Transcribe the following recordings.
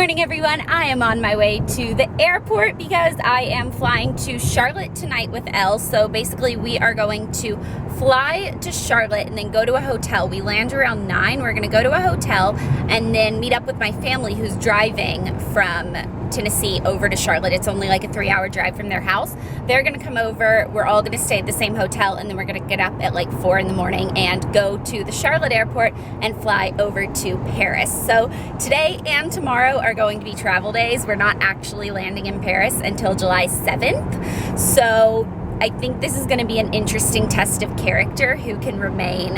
morning, everyone. I am on my way to the airport because I am flying to Charlotte tonight with Elle. So basically we are going to fly to Charlotte and then go to a hotel. We land around 9. We're gonna go to a hotel and then meet up with my family who's driving from Tennessee over to Charlotte. It's only like a 3-hour drive from their house. They're gonna come over, we're all gonna stay at the same hotel, and then we're gonna get up at like 4 in the morning and go to the Charlotte airport and fly over to Paris. So today and tomorrow are going to be travel days. We're not actually landing in Paris until July 7th. So I think this is gonna be an interesting test of character, who can remain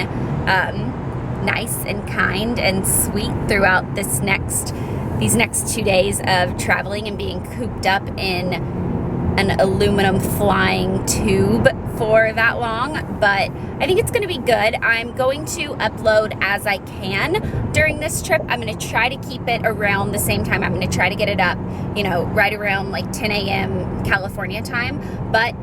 nice and kind and sweet throughout these next 2 days of traveling and being cooped up in an aluminum flying tube for that long. But I think it's going to be good. I'm going to upload as I can during this trip. I'm going to try to keep it around the same time. I'm going to try to get it up, you know, right around like 10 a.m. California time. But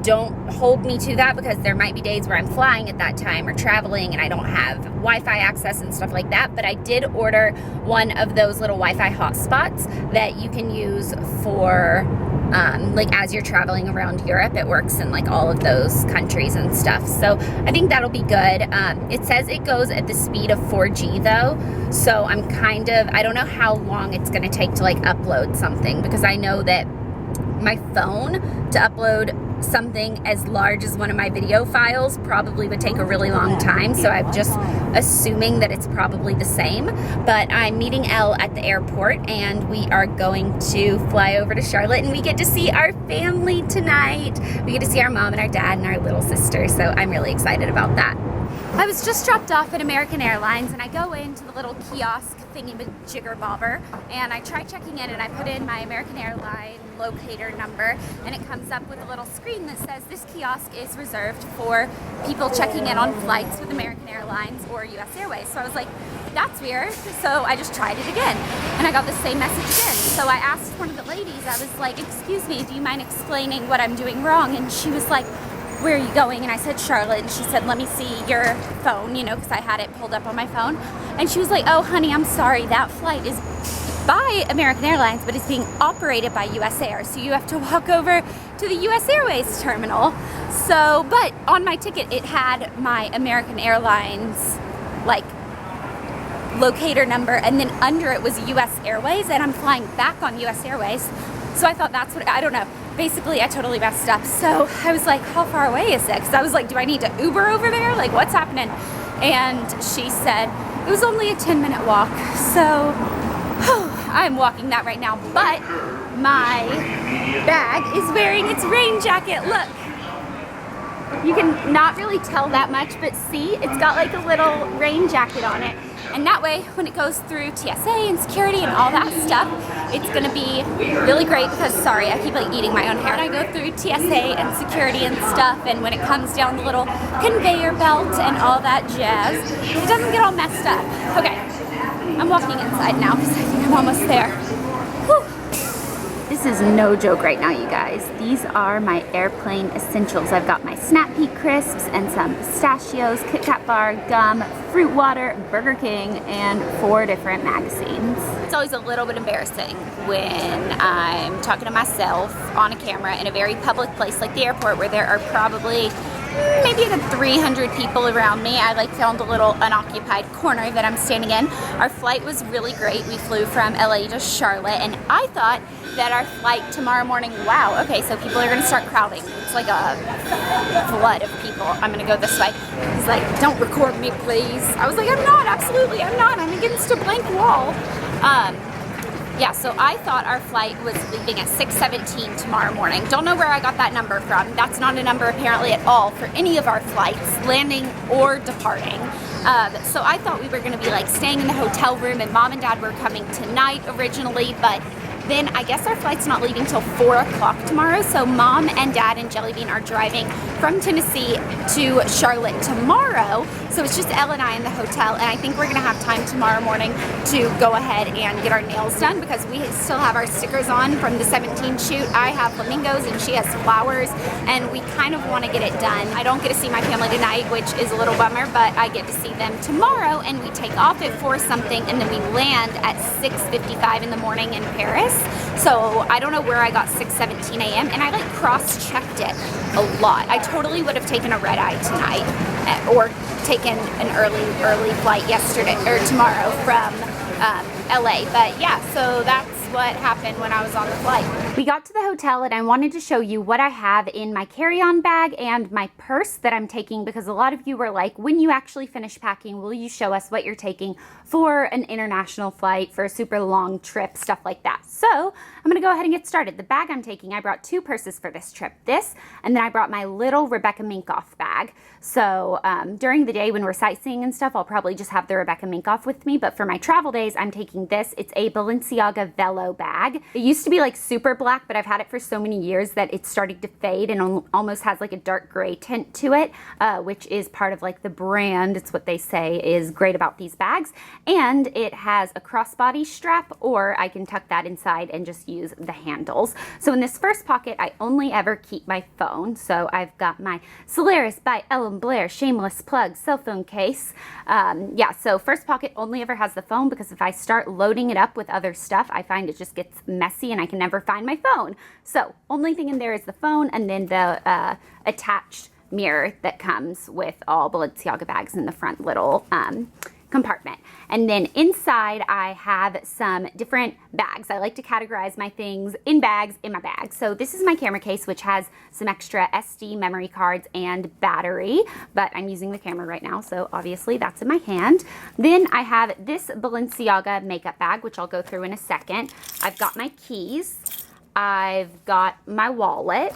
don't hold me to that, because there might be days where I'm flying at that time or traveling and I don't have Wi-Fi access and stuff like that. But I did order one of those little Wi-Fi hotspots that you can use for like as you're traveling around Europe. It works in like all of those countries and stuff. So I think that'll be good. It says it goes at the speed of 4G though. So I don't know how long it's gonna take to like upload something, because I know that my phone to upload something as large as one of my video files probably would take a really long time, so I'm just assuming that it's probably the same. But I'm meeting Elle at the airport and we are going to fly over to Charlotte, and we get to see our family tonight. We get to see our mom and our dad and our little sister, so I'm really excited about that. I was just dropped off at American Airlines, and I go into the little kiosk thingy-majigger bobber, and I try checking in, and I put in my American Airlines locator number, and it comes up with a little screen that says this kiosk is reserved for people checking in on flights with American Airlines or US Airways. So I was like, that's weird. So I just tried it again, and I got the same message again. So I asked one of the ladies, I was like, excuse me, do you mind explaining what I'm doing wrong? And she was like, where are you going? And I said Charlotte, and she said, let me see your phone, you know, because I had it pulled up on my phone. And she was like, oh honey, I'm sorry, that flight is by American Airlines, but it's being operated by US Air, so you have to walk over to the US Airways terminal. So, but on my ticket it had my American Airlines like locator number, and then under it was US Airways, and I'm flying back on US Airways. So I thought that's what, I don't know. Basically, I totally messed up. So I was like, how far away is it? Because I was like, do I need to Uber over there? Like, what's happening? And she said, it was only a 10-minute walk. So I'm walking that right now. But my bag is wearing its rain jacket. Look. You can not really tell that much, but see, it's got like a little rain jacket on it. And that way, when it goes through TSA and security and all that stuff, it's gonna be really great, because, sorry, I keep like eating my own hair. And I go through TSA and security and stuff, and when it comes down the little conveyor belt and all that jazz, it doesn't get all messed up. Okay, I'm walking inside now because I think I'm almost there. Whew. This is no joke right now, you guys. These are my airplane essentials. I've got my Snap Peak crisps and some pistachios, Kit Kat bar, gum, fruit water, Burger King, and 4 different magazines. It's always a little bit embarrassing when I'm talking to myself on a camera in a very public place like the airport, where there are probably maybe 300 people around me. I like found a little unoccupied corner that I'm standing in. Our flight was really great. We flew from LA to Charlotte, and I thought that our flight tomorrow morning, wow, okay, so people are gonna start crowding. It's like a flood of people. I'm gonna go this way. He's like, don't record me, please. I was like, I'm not, absolutely, I'm not. I'm against a blank wall. Yeah, so I thought our flight was leaving at 6:17 tomorrow morning. Don't know where I got that number from. That's not a number apparently at all for any of our flights, landing or departing. So I thought we were gonna be like staying in the hotel room, and mom and dad were coming tonight originally, but Then I guess our flight's not leaving till 4 o'clock tomorrow. So Mom and Dad and Jellybean are driving from Tennessee to Charlotte tomorrow. So it's just Elle and I in the hotel, and I think we're gonna have time tomorrow morning to go ahead and get our nails done because we still have our stickers on from the 17 shoot. I have flamingos and she has flowers, and we kind of want to get it done. I don't get to see my family tonight, which is a little bummer, but I get to see them tomorrow, and we take off at 4 something, and then we land at 6:55 in the morning in Paris. So I don't know where I got 6:17 a.m. and I like cross-checked it a lot. I totally would have taken a red eye tonight or taken an early flight yesterday or tomorrow from LA. But yeah, so that's what happened when I was on the flight. We got to the hotel and I wanted to show you what I have in my carry-on bag and my purse that I'm taking, because a lot of you were like, when you actually finish packing, will you show us what you're taking for an international flight, for a super long trip, stuff like that. So I'm gonna go ahead and get started. The bag I'm taking, I brought 2 purses for this trip. This, and then I brought my little Rebecca Minkoff bag. So during the day when we're sightseeing and stuff, I'll probably just have the Rebecca Minkoff with me, but for my travel days, I'm taking this. It's a Balenciaga Velo bag. It used to be like super black, but I've had it for so many years that it's starting to fade and almost has like a dark gray tint to it, which is part of like the brand. It's what they say is great about these bags. And it has a crossbody strap, or I can tuck that inside and just use the handles. So in this first pocket, I only ever keep my phone. So I've got my Solaris by Ellen Blair Shameless Plug cell phone case. Yeah, so first pocket only ever has the phone, because if I start loading it up with other stuff, I find it just gets messy and I can never find my phone. So only thing in there is the phone, and then the attached mirror that comes with all Balenciaga bags in the front little compartment. And then inside I have some different bags. I like to categorize my things in bags in my bag. So this is my camera case, which has some extra SD memory cards and battery, but I'm using the camera right now, so obviously that's in my hand. Then I have this Balenciaga makeup bag, which I'll go through in a second. I've got my keys. I've got my wallet,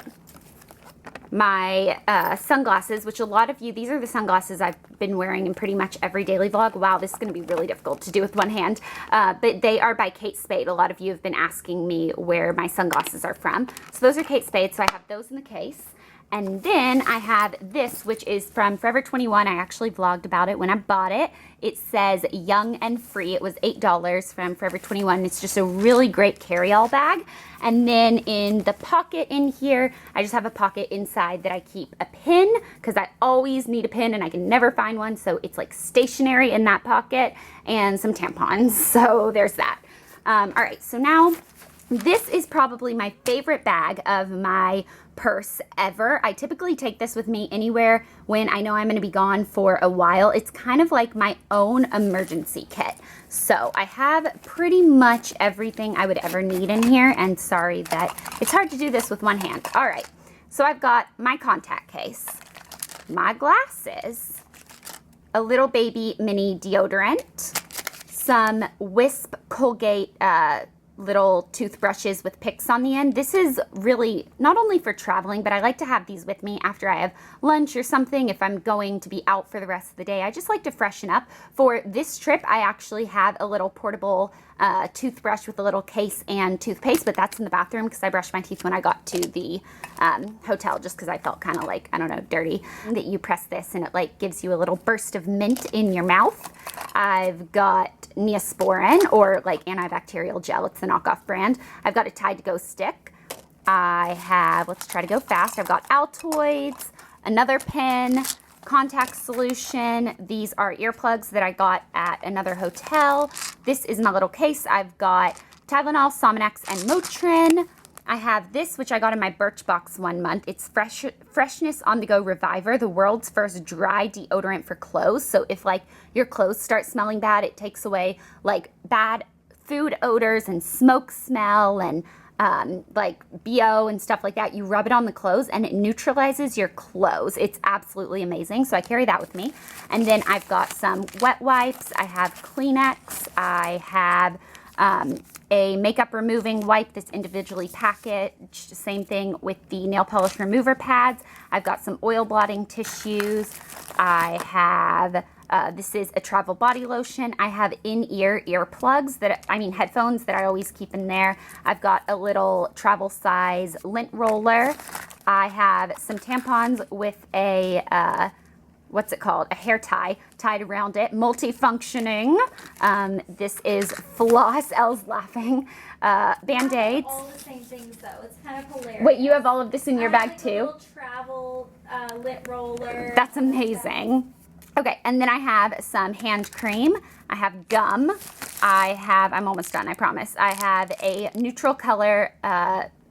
my sunglasses, which a lot of you, these are the sunglasses I've been wearing in pretty much every daily vlog. Wow, this is going to be really difficult to do with one hand, but they are by Kate Spade. A lot of you have been asking me where my sunglasses are from. So those are Kate Spade, so I have those in the case. And then I have this, which is from Forever 21. I actually vlogged about it when I bought it. It says Young and Free. It was $8 from Forever 21. It's just a really great carry-all bag. And then in the pocket in here, I just have a pocket inside that I keep a pin, because I always need a pin and I can never find one. So it's like stationary in that pocket, and some tampons. So there's that. All right, so now this is probably my favorite bag of my purse ever. I typically take this with me anywhere when I know I'm going to be gone for a while. It's kind of like my own emergency kit. So I have pretty much everything I would ever need in here, and sorry that it's hard to do this with one hand. All right, so I've got my contact case, my glasses, a little baby mini deodorant, some Wisp Colgate little toothbrushes with picks on the end. This is really not only for traveling, but I like to have these with me after I have lunch or something. If I'm going to be out for the rest of the day, I just like to freshen up. For this trip, I actually have a little portable toothbrush with a little case and toothpaste, but that's in the bathroom because I brushed my teeth when I got to the hotel, just because I felt kind of like, I don't know, dirty. That you press this and it like gives you a little burst of mint in your mouth. I've got Neosporin, or like antibacterial gel. It's the knockoff brand. I've got a Tide to Go stick. I have, let's try to go fast. I've got Altoids, another pen, contact solution. These are earplugs that I got at another hotel. This is my little case. I've got Tylenol, Sominex, and Motrin. I have this, which I got in my Birchbox 1 month. It's Freshness On The Go Reviver, the world's first dry deodorant for clothes. So if like your clothes start smelling bad, it takes away like bad food odors and smoke smell and like BO and stuff like that. You rub it on the clothes and it neutralizes your clothes. It's absolutely amazing. So I carry that with me. And then I've got some wet wipes. I have Kleenex. I have a makeup removing wipe that's individually packaged. Same thing with the nail polish remover pads. I've got some oil blotting tissues. I have This is a travel body lotion. I have in-ear earplugs headphones that I always keep in there. I've got a little travel size lint roller. I have some tampons with a, what's it called? A hair tie tied around it, multifunctioning. This is floss, Elle's laughing. Band-Aids. All the same things though, it's kind of hilarious. Wait, you have all of this in your bag like too? A little travel lint roller. That's amazing. Okay, and then I have some hand cream. I have gum. I'm almost done, I promise. I have a neutral color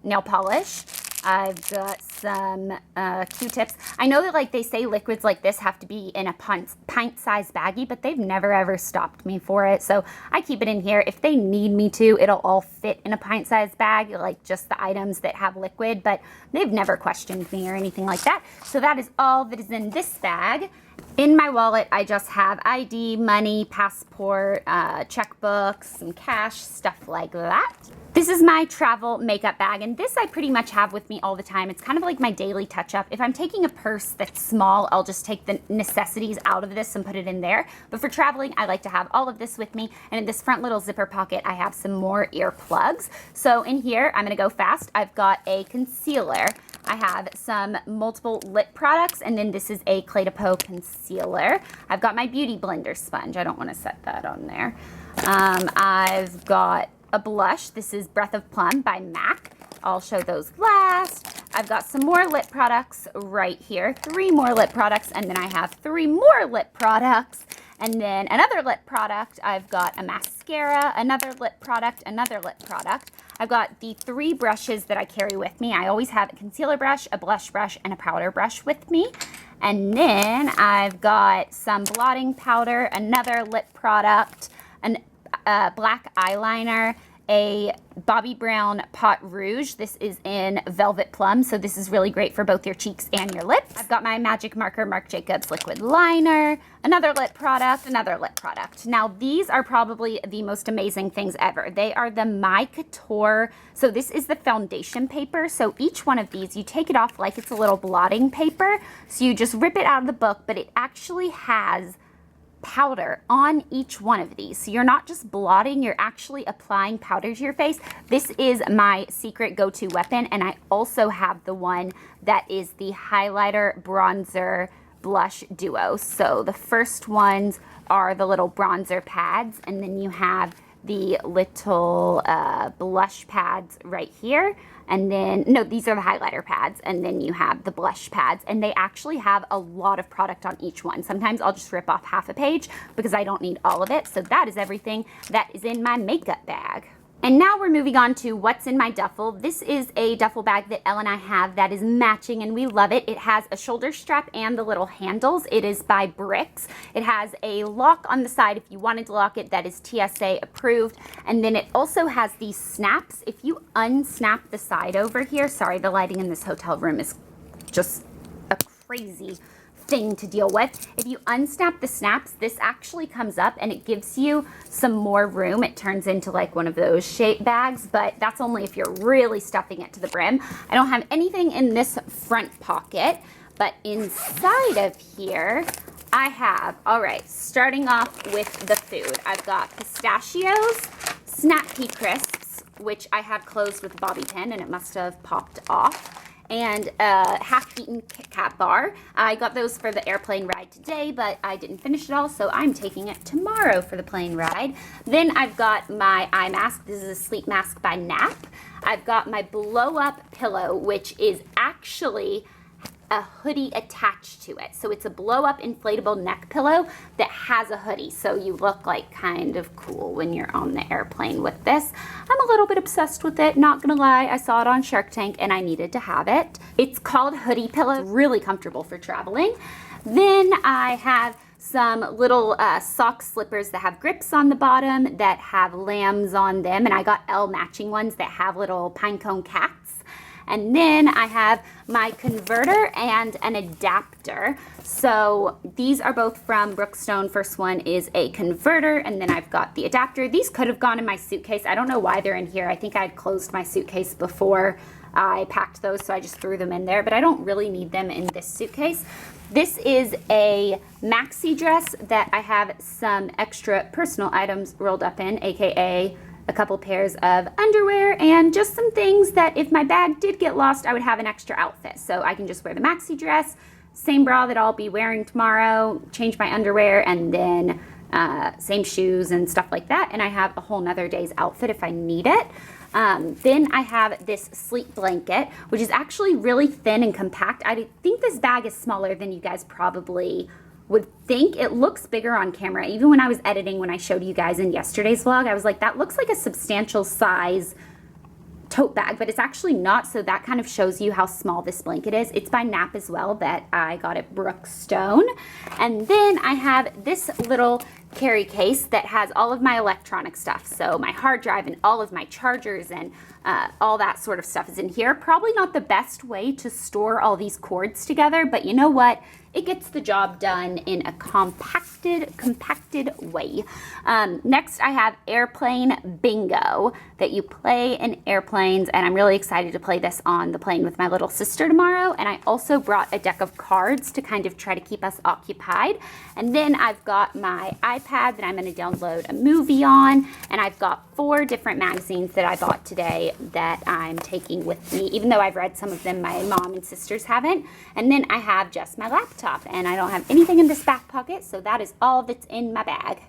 nail polish. I've got some Q-tips. I know that like they say liquids like this have to be in a pint-sized baggie, but they've never ever stopped me for it. So I keep it in here. If they need me to, it'll all fit in a pint-sized bag, like just the items that have liquid, but they've never questioned me or anything like that. So that is all that is in this bag. In my wallet, I just have ID, money, passport, checkbooks, some cash, stuff like that. This is my travel makeup bag, and this I pretty much have with me all the time. It's kind of like my daily touch-up. If I'm taking a purse that's small, I'll just take the necessities out of this and put it in there. But for traveling, I like to have all of this with me, and in this front little zipper pocket, I have some more earplugs. So in here, I'm gonna go fast. I've got a concealer. I have some multiple lip products, and then this is a Clé de Peau concealer. I've got my Beauty Blender sponge. I don't want to set that on there. I've got a blush. This is Breath of Plum by MAC. I'll show those last. I've got some more lip products right here. 3 more lip products, and then I have 3 more lip products. And then another lip product. I've got a mascara, another lip product, another lip product. I've got the 3 brushes that I carry with me. I always have a concealer brush, a blush brush, and a powder brush with me. And then I've got some blotting powder, another lip product, a black eyeliner, a Bobbi Brown Pot Rouge. This is in Velvet Plum, so this is really great for both your cheeks and your lips. I've got my Magic Marker Marc Jacobs liquid liner, another lip product, another lip product. Now, these are probably the most amazing things ever. They are the My Couture, so this is the foundation paper. So each one of these, you take it off like it's a little blotting paper. So you just rip it out of the book, but it actually has powder on each one of these. So you're not just blotting, you're actually applying powder to your face. This is my secret go-to weapon, and I also have the one that is the highlighter, bronzer, blush duo. So the first ones are the little bronzer pads, and then you have the little blush pads right here. And then, no, these are the highlighter pads, and then you have the blush pads, and they actually have a lot of product on each one. Sometimes I'll just rip off half a page because I don't need all of it. So that is everything that is in my makeup bag. And now we're moving on to what's in my duffel. This is a duffel bag that Elle and I have that is matching, and we love it. It has a shoulder strap and the little handles. It is by Bricks. It has a lock on the side if you wanted to lock it that is TSA approved. And then it also has these snaps. If you unsnap the side over here, sorry, the lighting in this hotel room is just a crazy thing to deal with. If you unsnap the snaps, this actually comes up and it gives you some more room. It turns into like one of those shape bags, but that's only if you're really stuffing it to the brim. I don't have anything in this front pocket, but inside of here, I have, all right, starting off with the food. I've got pistachios, Snap Pea Crisps, which I have closed with a bobby pin and it must have popped off, and a half-eaten Kit Kat bar. I got those for the airplane ride today, but I didn't finish it all, so I'm taking it tomorrow for the plane ride. Then I've got my eye mask. This is a sleep mask by Nap. I've got my blow-up pillow, which is actually a hoodie attached to it. So it's a blow-up inflatable neck pillow that has a hoodie, so you look like kind of cool when you're on the airplane with this. I'm a little bit obsessed with it, not gonna lie. I saw it on Shark Tank and I needed to have it. It's called Hoodie Pillow, really comfortable for traveling. Then I have some little sock slippers that have grips on the bottom that have lambs on them, and I got Elle matching ones that have little pinecone cats. And then I have my converter and an adapter. So these are both from Brookstone. First one is a converter, and then I've got the adapter. These could have gone in my suitcase. I don't know why they're in here. I think I had closed my suitcase before I packed those, so I just threw them in there, but I don't really need them in this suitcase. This is a maxi dress that I have some extra personal items rolled up in, aka a couple pairs of underwear and just some things that if my bag did get lost, I would have an extra outfit. So I can just wear the maxi dress, same bra that I'll be wearing tomorrow, change my underwear, and then same shoes and stuff like that. And I have a whole nother day's outfit if I need it. Then I have this sleep blanket, which is actually really thin and compact. I think this bag is smaller than you guys probably would think. It looks bigger on camera. Even when I was editing, when I showed you guys in yesterday's vlog, I was like, that looks like a substantial size tote bag, but it's actually not. So that kind of shows you how small this blanket is. It's by Nap as well, that I got at Brookstone. And then I have this little carry case that has all of my electronic stuff. So my hard drive and all of my chargers and all that sort of stuff is in here. Probably not the best way to store all these cords together, but you know what? It gets the job done in a compacted way. Next, I have Airplane Bingo that you play in airplanes, and I'm really excited to play this on the plane with my little sister tomorrow. And I also brought a deck of cards to kind of try to keep us occupied. And then I've got my iPad that I'm going to download a movie on, and I've got 4 different magazines that I bought today that I'm taking with me, even though I've read some of them, my mom and sisters haven't. And then I have just my laptop, and I don't have anything in this back pocket, so that is all that's in my bag.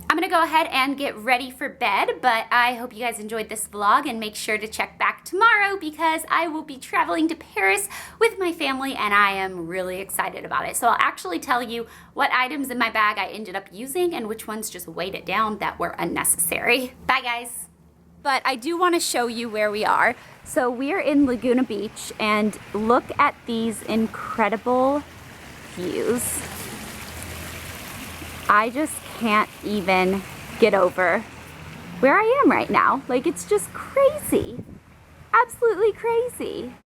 I'm gonna go ahead and get ready for bed, but I hope you guys enjoyed this vlog, and make sure to check back tomorrow because I will be traveling to Paris with my family, and I am really excited about it. So I'll actually tell you what items in my bag I ended up using and which ones just weighed it down that were unnecessary. Bye guys. But I do want to show you where we are. So we're in Laguna Beach, and look at these incredible views. I just can't even get over where I am right now. Like, it's just crazy. Absolutely crazy.